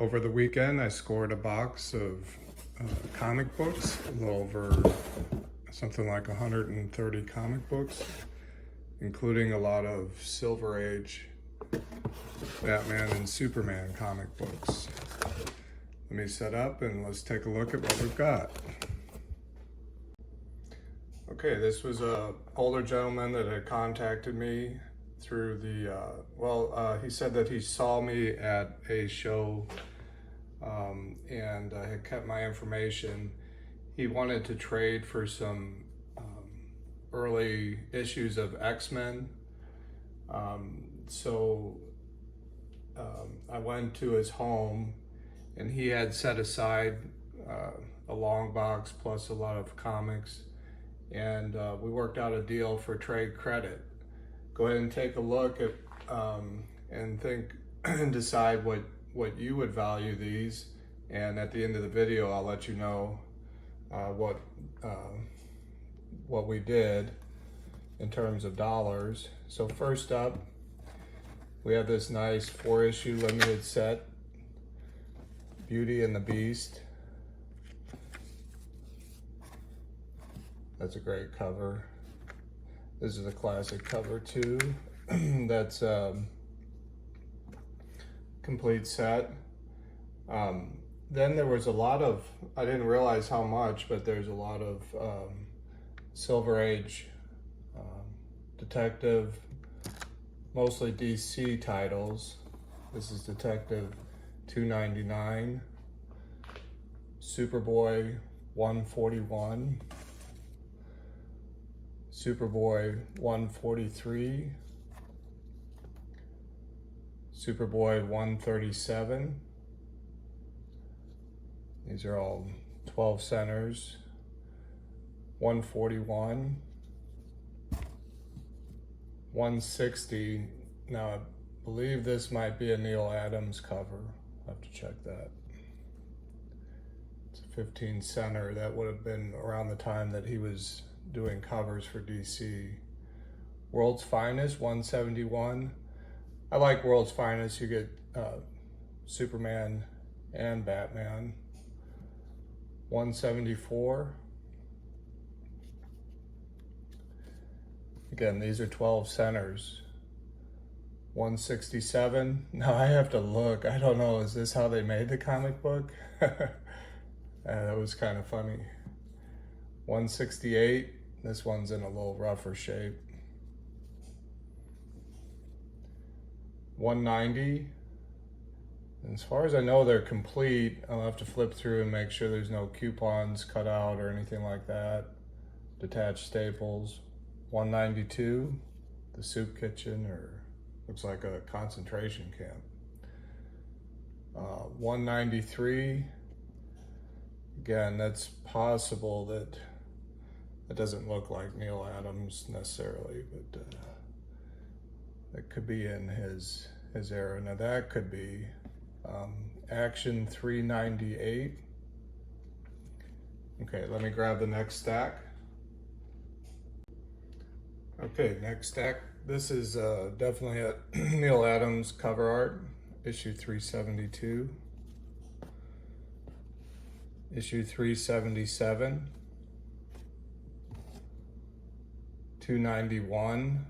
Over the weekend, I scored a box of comic books, a little over something like 130 comic books, including a lot of Silver Age Batman and Superman comic books. Let me set up and let's take a look at what we've got. Okay, this was an older gentleman that had contacted me through the, he said that he saw me at a show and had kept my information. He wanted to trade for some early issues of X-Men. I went to his home and he had set aside a long box plus a lot of comics, and we worked out a deal for trade credit. Go ahead and take a look at and think and decide what you would value these, and at the end of the video I'll let you know what we did in terms of dollars. So first up, we have this nice 4-issue limited set, Beauty and the Beast. That's a great cover. This is a classic cover too. That's complete set. Then there was a lot of, I didn't realize how much, but there's a lot of Silver Age detective, mostly DC titles. This is Detective 299, Superboy 141, Superboy 143, Superboy 137. These are all 12 centers. 141, 160. Now I believe this might be a Neil Adams cover. I'll have to check that. It's a 15 center. That would have been around the time that he was doing covers for DC. World's Finest 171. I like World's Finest. You get Superman and Batman. 174. Again, these are 12 centers. 167. Now I have to look. I don't know. Is this how they made the comic book? That was kind of funny. 168. This one's in a little rougher shape. 190. As far as I know, they're complete. I'll have to flip through and make sure there's no coupons cut out or anything like that. Detached staples. 192, the soup kitchen, or looks like a concentration camp. 193, again, that's possible that it doesn't look like Neil Adams necessarily, but it could be in his era. Now that could be Action 398. Okay, let me grab the next stack. Okay, next stack. This is definitely a Neil Adams cover art, issue 372, issue 377, 291,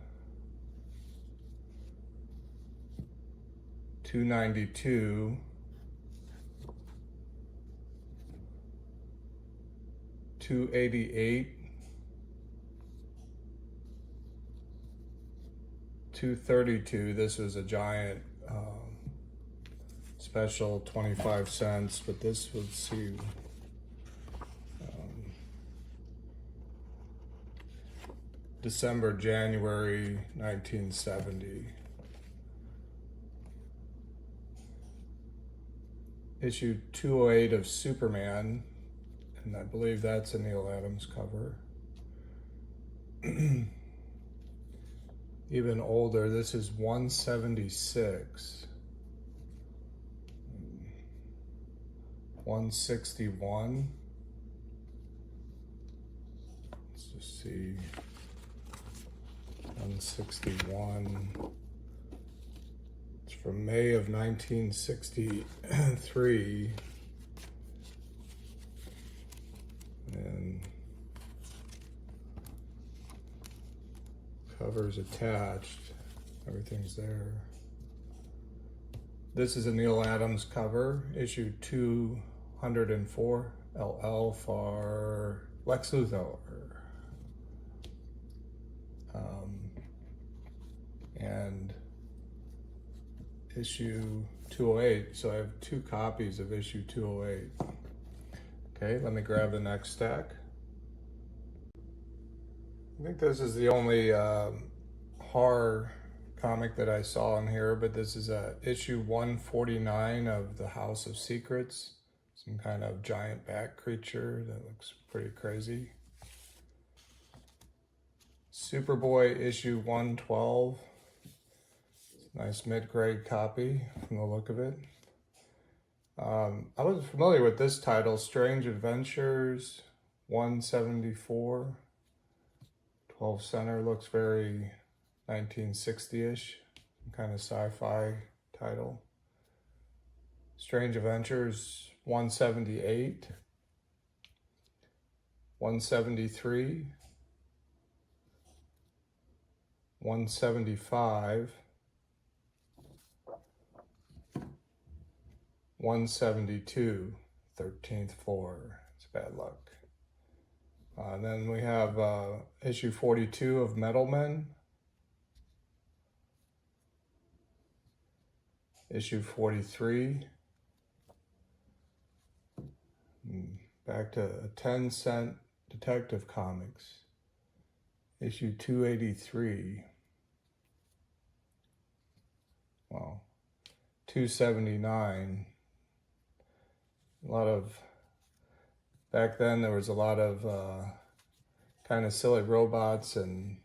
292, 288, 232. This was a giant special 25 cents, but this would see December, January 1970. Issue 208 of Superman, and I believe that's a Neil Adams cover. Even older, this is 176. 161. Let's just see. 161. It's from May of 1963. And covers attached. Everything's there. This is a Neil Adams cover, issue 204, LL for Lex Luthor. And issue 208, so I have 2 copies of issue 208. Okay, let me grab the next stack. I think this is the only horror comic that I saw in here, but this is issue 149 of The House of Secrets. Some kind of giant bat creature that looks pretty crazy. Superboy issue 112. Nice mid-grade copy from the look of it. I was familiar with this title, Strange Adventures 174. 12 center, looks very 1960-ish, kind of sci-fi title. Strange Adventures 178, 173, 175, 172, 13th floor. It's bad luck. Then we have issue 42 of Metal Men, issue 43, back to a 10-cent Detective Comics, issue 283, wow, 279, a lot of, back then there was a lot of kind of silly robots and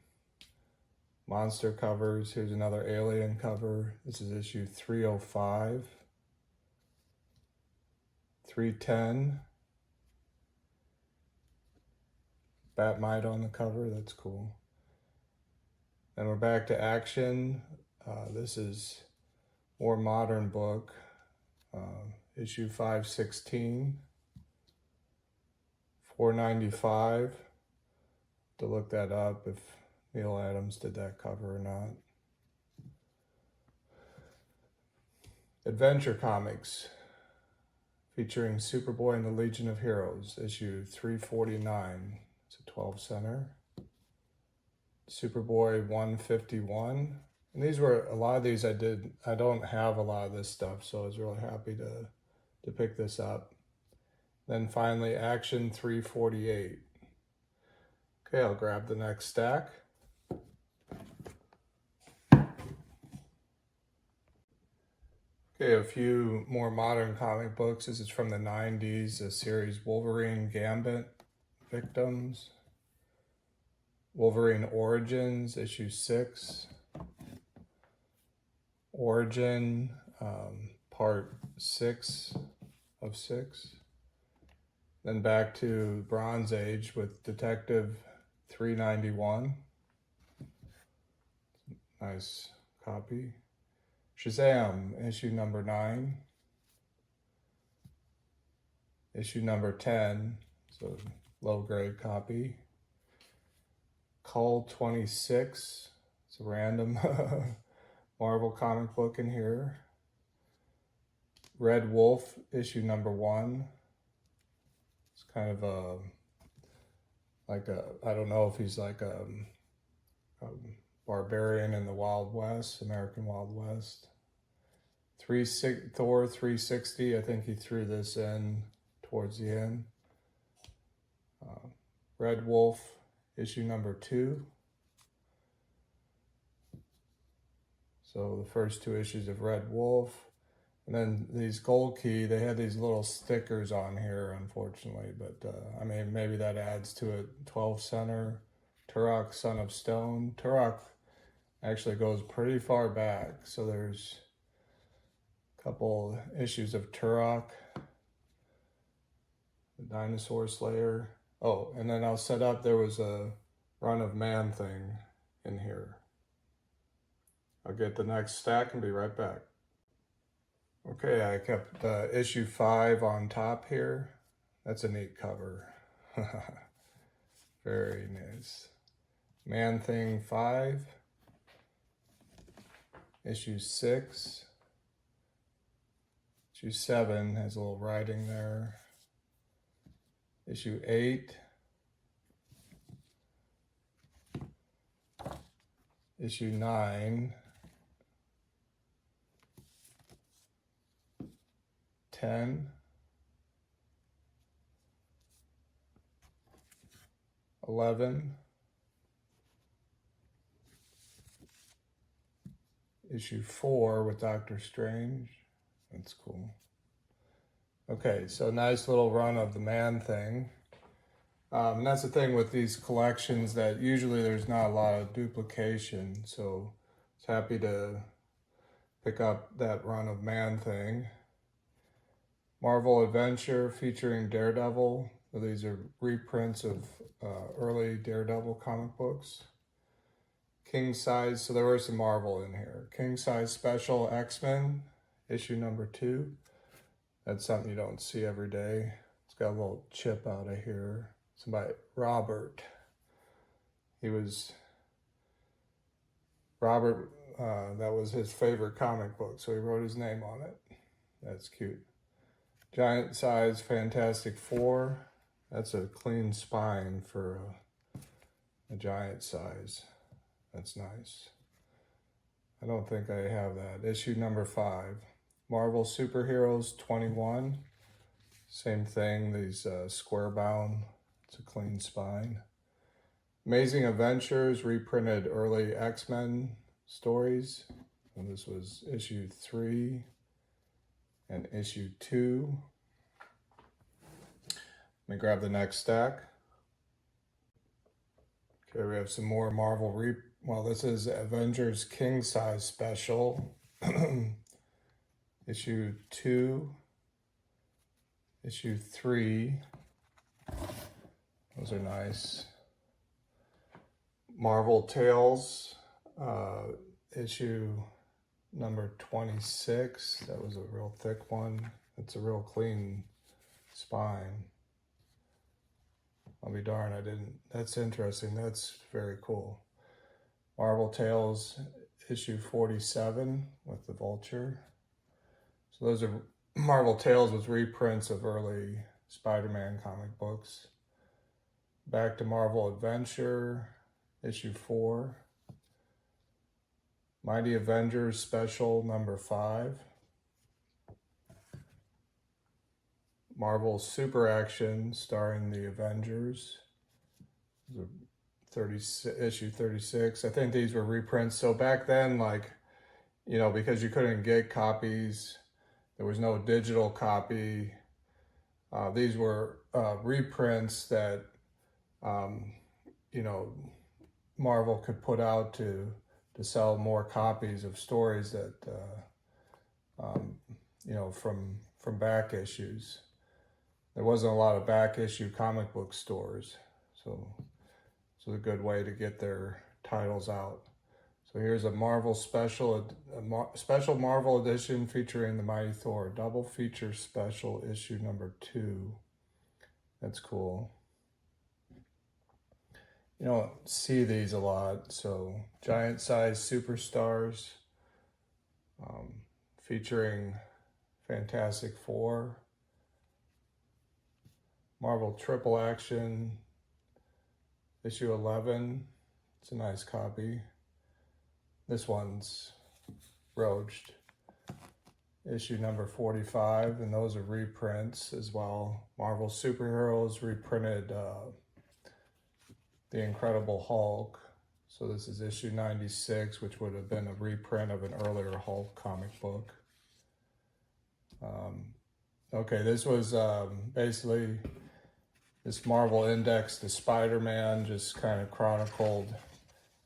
monster covers. Here's another alien cover. This is issue 305, 310. Batmite on the cover, that's cool. Then we're back to action. This is more modern book, issue 516. 495. To look that up if Neil Adams did that cover or not. Adventure Comics featuring Superboy and the Legion of Heroes, issue 349. It's a 12 center. Superboy 151. And these were, a lot of these I don't have a lot of this stuff, so I was really happy to pick this up. Then finally, Action 348. Okay, I'll grab the next stack. Okay, a few more modern comic books. This is from the 90s, a series Wolverine Gambit Victims. Wolverine Origins, issue 6. Origin, part 6 of 6. Then back to Bronze Age with Detective 391. Nice copy. Shazam, issue number 9. Issue number 10, so low grade copy. Cull 26, it's a random Marvel comic book in here. Red Wolf, issue number 1. It's kind of I don't know if he's like a barbarian in the Wild West, American Wild West. Thor 360, I think he threw this in towards the end. Red Wolf, issue number 2. So the first 2 issues of Red Wolf. And then these Gold Key, they had these little stickers on here, unfortunately. But, I mean, maybe that adds to it. 12 center, Turok, Son of Stone. Turok actually goes pretty far back. So there's a couple issues of Turok. The Dinosaur Slayer. Oh, and then I'll set up, there was a run of Man Thing in here. I'll get the next stack and be right back. Okay, I kept issue 5 on top here. That's a neat cover. Very nice. Man-Thing 5. Issue 6. Issue 7 has a little writing there. Issue 8. Issue 9. 10. 11. Issue 4 with Doctor Strange. That's cool. Okay, so nice little run of the Man-Thing. And that's the thing with these collections, that usually there's not a lot of duplication. So I was happy to pick up that run of Man-Thing. Marvel Adventure featuring Daredevil. So these are reprints of early Daredevil comic books. King size, so there was some Marvel in here. King size special X-Men, issue number 2. That's something you don't see every day. It's got a little chip out of here. It's by Robert. Robert, that was his favorite comic book, so he wrote his name on it. That's cute. Giant size Fantastic Four. That's a clean spine for a giant size. That's nice. I don't think I have that. Issue number 5. Marvel Superheroes 21. Same thing, these square bound. It's a clean spine. Amazing Adventures reprinted early X-Men stories. And this was issue 3 and issue 2. Let me grab the next stack. Okay, we have some more Marvel this is Avengers King Size Special. Issue 2. Issue 3. Those are nice. Marvel Tales, issue number 26. That was a real thick one. It's a real clean spine. I'll be darned, I didn't. That's interesting. That's very cool. Marvel Tales, issue 47 with the Vulture. So those are Marvel Tales with reprints of early Spider-Man comic books. Back to Marvel Adventure, issue 4. Mighty Avengers Special number 5. Marvel Super Action starring the Avengers, issue 36. I think these were reprints. So back then, because you couldn't get copies, there was no digital copy. These were reprints that, Marvel could put out to sell more copies of stories that, from back issues. There wasn't a lot of back issue comic book stores, so it's a good way to get their titles out. So here's a Marvel special Marvel edition featuring the Mighty Thor, double feature special issue number 2. That's cool. You don't see these a lot. So giant size superstars, featuring Fantastic Four. Marvel Triple Action, issue 11. It's a nice copy. This one's roached. Issue number 45, and those are reprints as well. Marvel Superheroes reprinted The Incredible Hulk. So this is issue 96, which would have been a reprint of an earlier Hulk comic book. Okay, this was basically this Marvel Index to Spider-Man, just kind of chronicled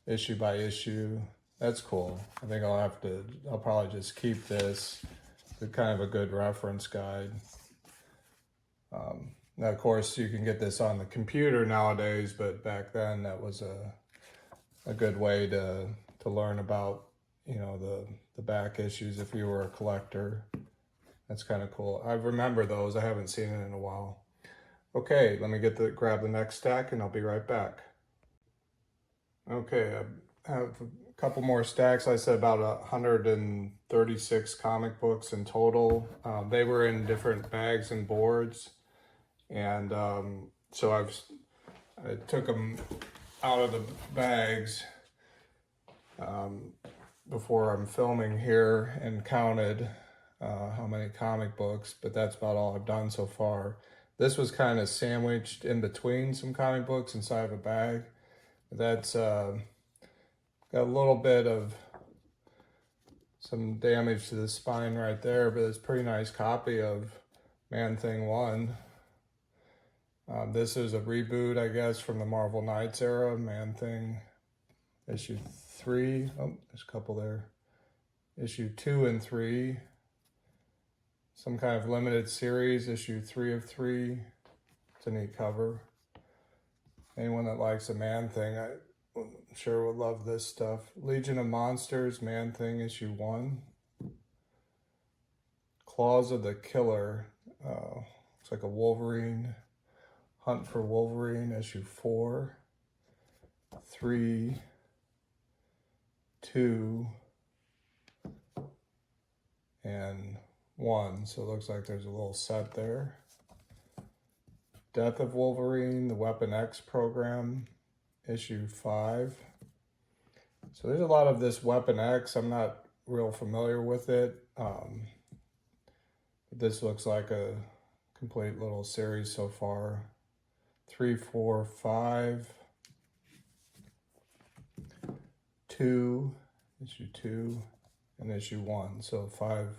issue by issue. That's cool. I think I'll probably just keep this. It's kind of a good reference guide. Now, of course, you can get this on the computer nowadays, but back then that was a good way to learn about, the back issues if you were a collector. That's kind of cool. I remember those. I haven't seen it in a while. Okay, let me grab the next stack and I'll be right back. Okay, I have a couple more stacks. I said about 136 comic books in total. They were in different bags and boards. And so I took them out of the bags before I'm filming here and counted how many comic books, but that's about all I've done so far. This was kind of sandwiched in between some comic books inside of a bag. That's got a little bit of some damage to the spine right there, but it's a pretty nice copy of Man-Thing 1. This is a reboot, I guess, from the Marvel Knights era. Man-Thing issue 3. Oh, there's a couple there. Issue 2 and 3. Some kind of limited series, issue 3 of 3. It's a neat cover. Anyone that likes a Man-Thing, I'm sure would love this stuff. Legion of Monsters, Man-Thing, issue 1. Claws of the Killer. Looks like a Wolverine. Hunt for Wolverine, issue 4. 3. 2. And 1, so it looks like there's a little set there. Death of Wolverine, the Weapon X program, issue 5. So there's a lot of this Weapon X. I'm not real familiar with it. But this looks like a complete little series so far. 3, 4, 5. 2, issue 2, and issue 1. So 5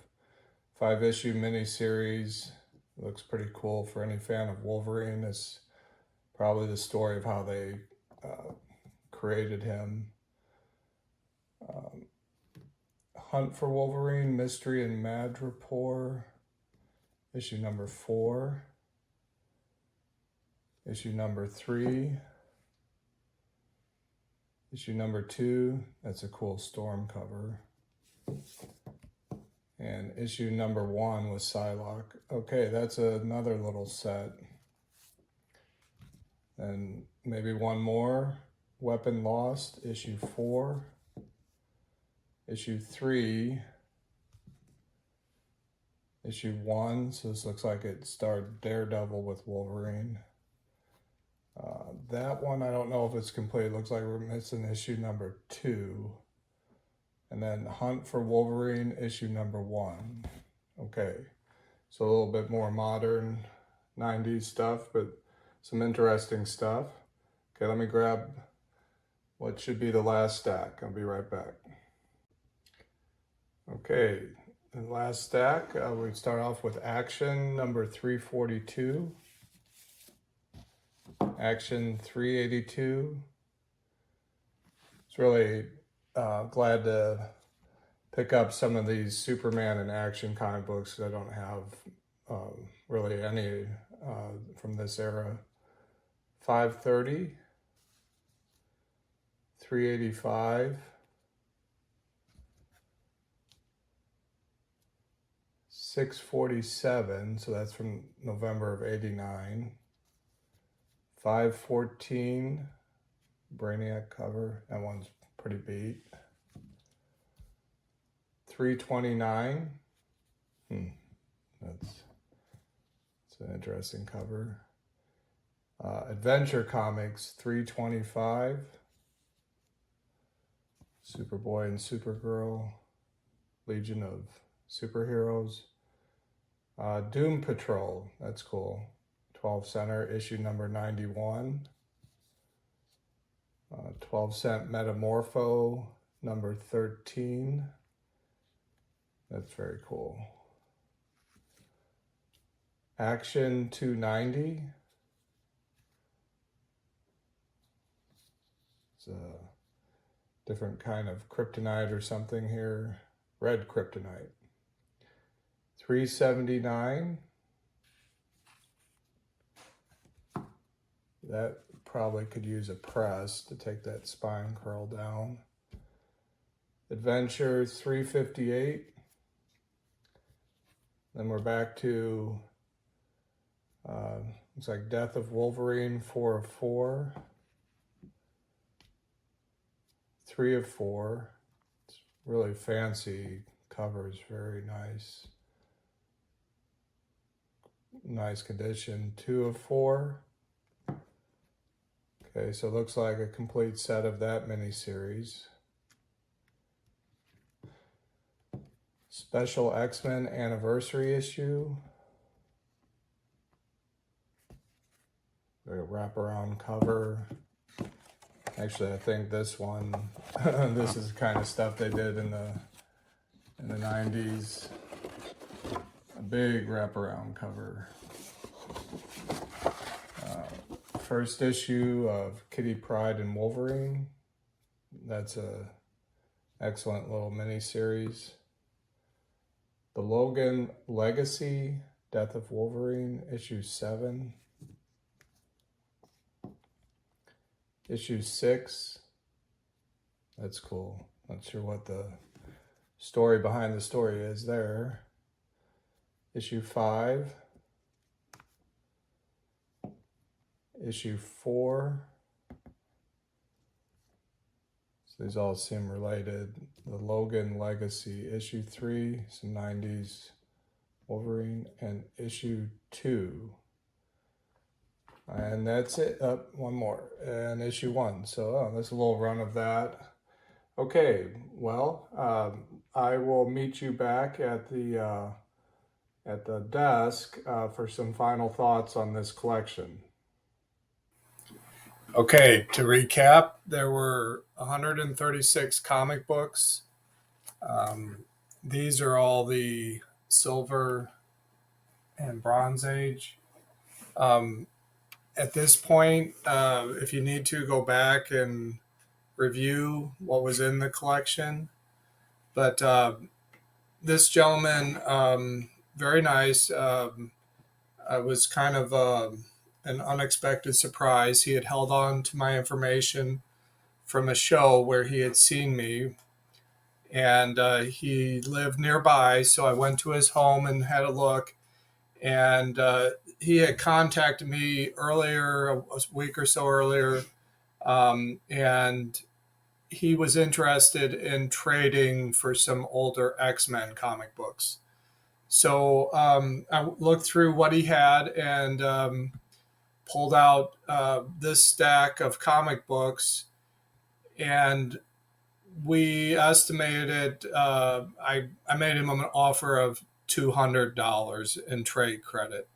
issue miniseries. Looks pretty cool for any fan of Wolverine. It's probably the story of how they created him. Hunt for Wolverine, Mystery and Madripoor, issue number 4. Issue number 3. Issue number 2. That's a cool Storm cover. And issue number 1 was Psylocke. Okay, that's another little set. And maybe one more. Weapon Lost, issue 4. Issue 3. Issue 1, so this looks like it starred Daredevil with Wolverine. That one, I don't know if it's complete. It looks like we're missing issue number 2. And then Hunt for Wolverine, issue number 1. Okay, so a little bit more modern 90s stuff, but some interesting stuff. Okay, let me grab what should be the last stack. I'll be right back. Okay, the last stack, we start off with Action number 342. Action 382. It's really glad to pick up some of these Superman and Action comic books because I don't have really any from this era. 530, 385, 647, so that's from November of 89. 514, Brainiac cover, that one's pretty beat. 329, that's an interesting cover. Adventure Comics 325, Superboy and Supergirl, Legion of Superheroes. Doom Patrol, that's cool. 12 center, issue number 91. 12 cent Metamorpho, number 13. That's very cool. Action 290. It's a different kind of kryptonite or something here. Red kryptonite. 379. That probably could use a press to take that spine curl down. Adventure 358. Then we're back to, looks like Death of Wolverine 4 of 4. 3 of 4. It's really fancy covers, very nice. Nice condition. 2 of 4. Okay, so it looks like a complete set of that miniseries. Special X-Men anniversary issue. A wraparound cover. Actually, I think this one, this is the kind of stuff they did in the 90s. A big wraparound cover. First issue of Kitty Pryde and Wolverine. That's a excellent little mini series. The Logan Legacy, Death of Wolverine, issue 7. Issue 6. That's cool. Not sure what the story behind the story is there. Issue 5. Issue 4. So these all seem related. The Logan Legacy, issue 3, some 90s Wolverine, and issue 2. And that's it. One more, and issue 1. So that's a little run of that. Okay, well, I will meet you back at the desk for some final thoughts on this collection. Okay, to recap, there were 136 comic books. These are all the Silver and Bronze Age. At this point, if you need to, go back and review what was in the collection. But this gentleman, very nice. I was kind of an unexpected surprise. He had held on to my information from a show where he had seen me, and he lived nearby, so I went to his home and had a look. And he had contacted me earlier, a week or so earlier, and he was interested in trading for some older X-Men comic books. So I looked through what he had and pulled out this stack of comic books, and we estimated, I made him an offer of $200 in trade credit.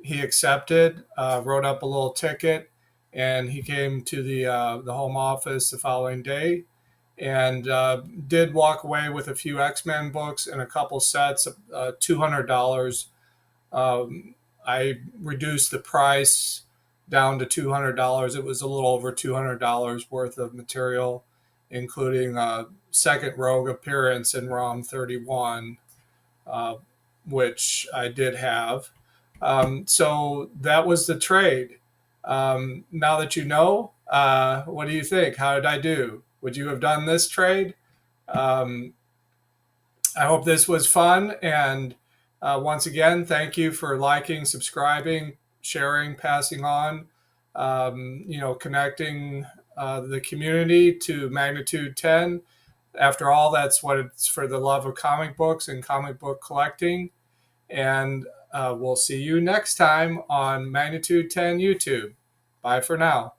He accepted, wrote up a little ticket, and he came to the home office the following day, and did walk away with a few X-Men books and a couple sets of $200. I reduced the price down to $200. It was a little over $200 worth of material, including a second Rogue appearance in ROM 31, which I did have. So that was the trade. Now that you know, what do you think? How did I do? Would you have done this trade? I hope this was fun. And once again, thank you for liking, subscribing, sharing, passing on, connecting the community to Magnitude 10. After all, that's what it's for, the love of comic books and comic book collecting. And we'll see you next time on Magnitude 10 YouTube. Bye for now.